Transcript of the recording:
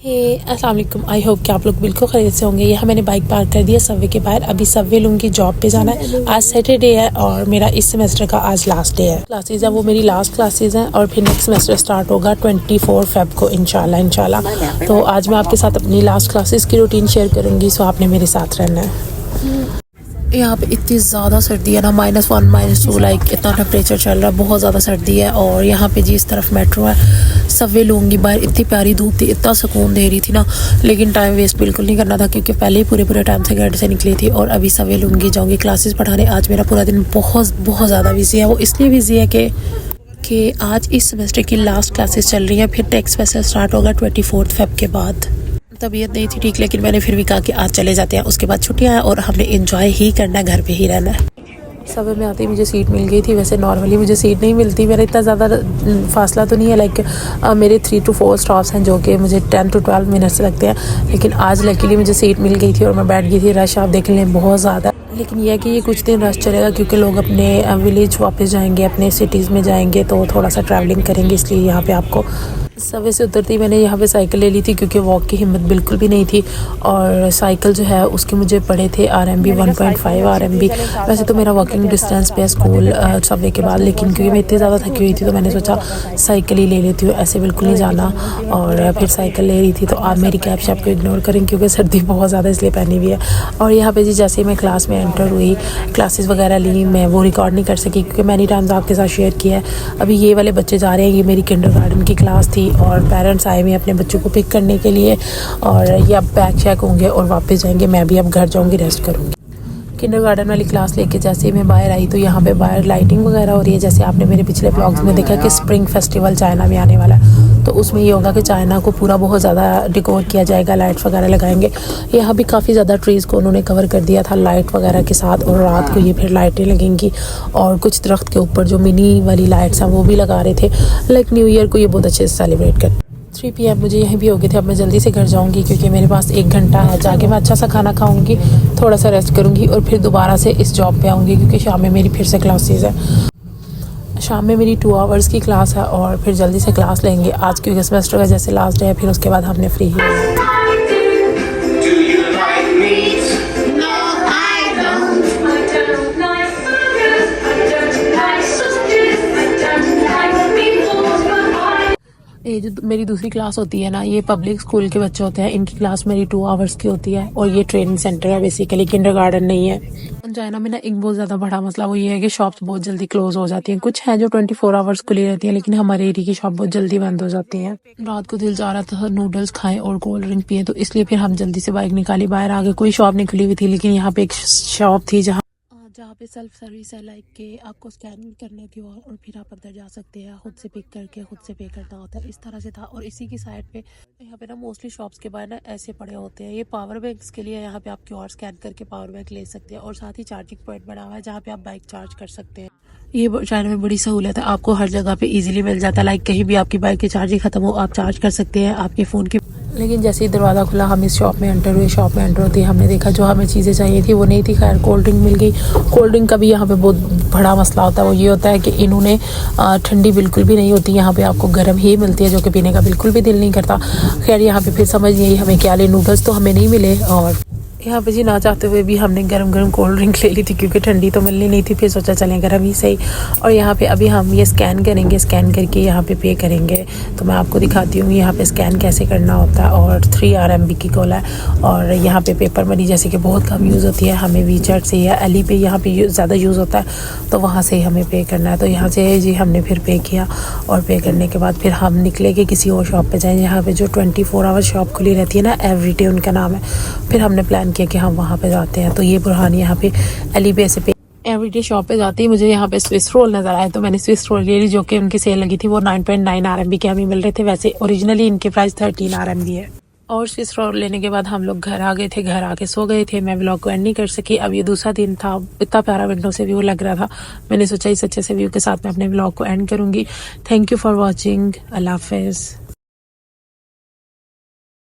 अस्सलाम वालेकुम। I hope कि आप लोग बिल्कुल खैरियत से होंगे। यहाँ मैंने बाइक पार्क कर दिया सबवे के बाहर। अभी सबवे लूँगी, जॉब पे जाना है। आज सैटरडे है और मेरा इस सेमेस्टर का आज लास्ट डे है। क्लासेस है वो मेरी लास्ट क्लासेस हैं और फिर नेक्स्ट सेमेस्टर स्टार्ट होगा 24 फेब को इंशाल्लाह। तो आज मैं आपके साथ अपनी लास्ट क्लासेस की रूटीन शेयर करूँगी, सो आपने मेरे साथ रहना है। यहाँ पे इतनी ज़्यादा सर्दी है ना, -1 -2 लाइक इतना टेम्परेचर चल रहा है, बहुत ज़्यादा सर्दी है। और यहाँ पे जी इस तरफ मेट्रो है, सबवे लूँगी। बाहर इतनी प्यारी धूप थी, इतना सुकून दे रही थी ना, लेकिन टाइम वेस्ट बिल्कुल नहीं करना था क्योंकि पहले ही पूरे टाइम से घर से निकली थी। और अभी सबवे लूँगी, जाऊँगी क्लासेस पढ़ाने। आज मेरा पूरा दिन बहुत ज़्यादा बिजी है। वो इसलिए बिजी है कि आज इस सेमेस्टर की लास्ट क्लासेस चल रही हैं, फिर नेक्स्ट सेमेस्टर स्टार्ट होगा 24 फेब के बाद। तबीयत नहीं थी ठीक, लेकिन मैंने फिर भी कहा कि आज चले जाते हैं। उसके बाद छुट्टियां हैं और हमने एंजॉय ही करना है, घर पे ही रहना है। सबवे में आते ही मुझे सीट मिल गई थी। वैसे नॉर्मली मुझे सीट नहीं मिलती, मेरा इतना ज़्यादा फासला तो नहीं है। लाइक मेरे 3 to 4 स्टॉप्स हैं जो कि मुझे 10 to 12 मिनट्स लगते हैं, लेकिन आज लकीली मुझे सीट मिल गई थी और मैं बैठ गई थी। रश आप देख लें बहुत ज़्यादा, लेकिन यह है कि ये कुछ दिन रश चलेगा क्योंकि लोग अपने विलेज वापस जाएंगे, अपने सिटीज़ में जाएंगे, तो थोड़ा सा ट्रैवलिंग करेंगे। इसलिए यहाँ पे आपको सबवे से उतरती मैंने यहाँ पे साइकिल ले ली थी क्योंकि वॉक की हिम्मत बिल्कुल भी नहीं थी। और साइकिल जो है उसके मुझे पड़े थे RMB 1.5 RMB। वैसे तो मेरा वॉकिंग डिस्टेंस पे है स्कूल सबवे के बाद, लेकिन क्योंकि मैं इतनी ज़्यादा थकी हुई थी तो मैंने सोचा साइकिल ही ले लेती हूँ, ऐसे बिल्कुल नहीं जाना। और फिर साइकिल ले रही थी। तो आप मेरी कैब शैप को इग्नोर करें क्योंकि सर्दी बहुत ज़्यादा इसलिए पहनी हुई है। और यहाँ पे जी जैसे ही मैं क्लास में एंटर हुई, क्लासेस वगैरह ली, मैं वो रिकॉर्ड नहीं कर सकी क्योंकि मैनी टाइम्स आपके साथ शेयर किया है। अभी ये वाले बच्चे जा रहे हैं, ये मेरी किंडरगार्टन की क्लास थी और पेरेंट्स आए हुए अपने बच्चों को पिक करने के लिए। और ये अब बैग चेक होंगे और वापस जाएंगे। मैं भी अब घर जाऊंगी, रेस्ट करूंगी। किंडरगार्टन वाली क्लास लेके जैसे ही मैं बाहर आई तो यहाँ पे बाहर लाइटिंग वगैरह हो रही है। जैसे आपने मेरे पिछले ब्लॉग्स में देखा कि स्प्रिंग फेस्टिवल चाइना में आने वाला है, तो उसमें ये होगा कि चाइना को पूरा बहुत ज़्यादा डेकोर किया जाएगा, लाइट्स वगैरह लगाएंगे। यहाँ भी काफ़ी ज़्यादा ट्रीज़ को उन्होंने कवर कर दिया था लाइट वगैरह के साथ, और रात को ये फिर लाइटें लगेंगी। और कुछ दरख्त के ऊपर जो मिनी वाली लाइट्स हैं वो भी लगा रहे थे। लाइक न्यू ईयर को ये बहुत अच्छे से सेलिब्रेट कर। 3 PM मुझे यहीं भी हो गए थे। अब मैं जल्दी से घर जाऊंगी क्योंकि मेरे पास 1 घंटा है। जाके मैं अच्छा सा खाना खाऊंगी, थोड़ा सा रेस्ट करूंगी और फिर दोबारा से इस जॉब पे आऊंगी क्योंकि शाम में मेरी फिर से क्लासेस है। शाम में मेरी 2 आवर्स की क्लास है और फिर जल्दी से क्लास लेंगे आज क्योंकि सेमेस्टर का जैसे लास्ट डे है। फिर उसके बाद हमने फ्री ही ये जो मेरी दूसरी क्लास होती है ना, ये पब्लिक स्कूल के बच्चे होते हैं। इनकी क्लास मेरी 2 आवर्स की होती है और ये ट्रेनिंग सेंटर है, बेसिकली किंडरगार्टन नहीं है। चाइना में ना एक बहुत ज़्यादा बड़ा मसला वो ये है कि शॉप्स बहुत जल्दी क्लोज हो जाती हैं। कुछ है जो 24 आवर्स खुली रहती हैं, लेकिन हमारे एरिया की शॉप बहुत जल्दी बंद हो जाती हैं। रात को दिल जा रहा था नूडल्स खाएं और कोल्ड ड्रिंक पिए, तो इसलिए फिर हम जल्दी से बाइक निकाली। बाहर आगे कोई शॉप नहीं खुली हुई थी, लेकिन यहाँ पे एक शॉप थी जहाँ पे सेल्फ सर्विस है, लाइक के आपको स्कैन करने की और फिर आप अंदर जा सकते हैं, खुद से पिक करके खुद से पे करना होता है। इस तरह से था। और इसी की साइड पे यहाँ पे ना मोस्टली शॉप्स के बाहर ना ऐसे पड़े होते हैं। ये पावर बैंक्स के लिए यहाँ पे आप QR स्कैन करके पावर बैंक ले सकते हैं और साथ ही चार्जिंग पॉइंट बना हुआ है जहाँ पे आप बाइक चार्ज कर सकते हैं। ये चाइना में बड़ी सहूलत है, आपको हर जगह पे इजीली मिल जाता है। लाइक कहीं भी आपकी बाइक की चार्जिंग खत्म हो, आप चार्ज कर सकते हैं आपके फ़ोन की। लेकिन जैसे ही दरवाज़ा खुला हम इस शॉप में एंटर हुए। शॉप में एंटर होते ही हमने देखा जो हमें चीज़ें चाहिए थी वो नहीं थी। खैर कोल्ड ड्रिंक मिल गई। कोल्ड ड्रिंक का भी यहाँ पे बहुत बड़ा मसला होता है। वो ये होता है कि इन्होंने ठंडी बिल्कुल भी नहीं होती, यहाँ पे आपको गर्म ही मिलती है जो कि पीने का बिल्कुल भी दिल नहीं करता। खैर यहाँ पे फिर समझ नहीं आई हमें क्या ले। नूडल्स तो हमें नहीं मिले और यहाँ पे जी ना चाहते हुए भी हमने गरम कोल्ड ड्रिंक ले ली थी क्योंकि ठंडी तो मिलनी नहीं थी। फिर सोचा चलें गरम ही सही। और यहाँ पे अभी हम ये स्कैन करेंगे, स्कैन करके यहाँ पे पे करेंगे। तो मैं आपको दिखाती हूँ यहाँ पे स्कैन कैसे करना होता है। और 3 RMB की कॉल है। और यहाँ पे पेपर मनी जैसे कि बहुत कम यूज़ होती है, हमें वीचैट से या एली पे यहाँ पे ज़्यादा यूज़ होता है, तो वहाँ से हमें पे करना है। तो यहाँ से जी हमने फिर पे किया और पे करने के बाद फिर हम निकले कि किसी और शॉप पर जाएँ यहाँ पर जो 24 आवर शॉप खुली रहती है ना, एवरीडे उनका नाम है। फिर हमने प्लान किया कि हम वहाँ पे जाते हैं। तो ये बुरहान यहाँ पे एली पे से एवरीडे शॉप पे जाती है। मुझे यहाँ पे स्विस रोल नज़र आए तो मैंने स्विस रोल ले ली जो कि उनकी सेल लगी थी। वो 9.9 RMB के हमें मिल रहे थे। वैसे ओरिजिनली इनके प्राइस 13 RMB है। और स्विस रोल लेने के बाद हम लोग घर आ गए थे। घर आके सो गए थे। मैं व्लॉग को एंड नहीं कर सकी। अब ये दूसरा दिन था, इतना प्यारा विंडो से व्यू लग रहा था। मैंने सोचा इस अच्छे से व्यू के साथ मैं अपने व्लॉग को एंड करूँगी। Thank you for watching. अल्लाह हाफिज़।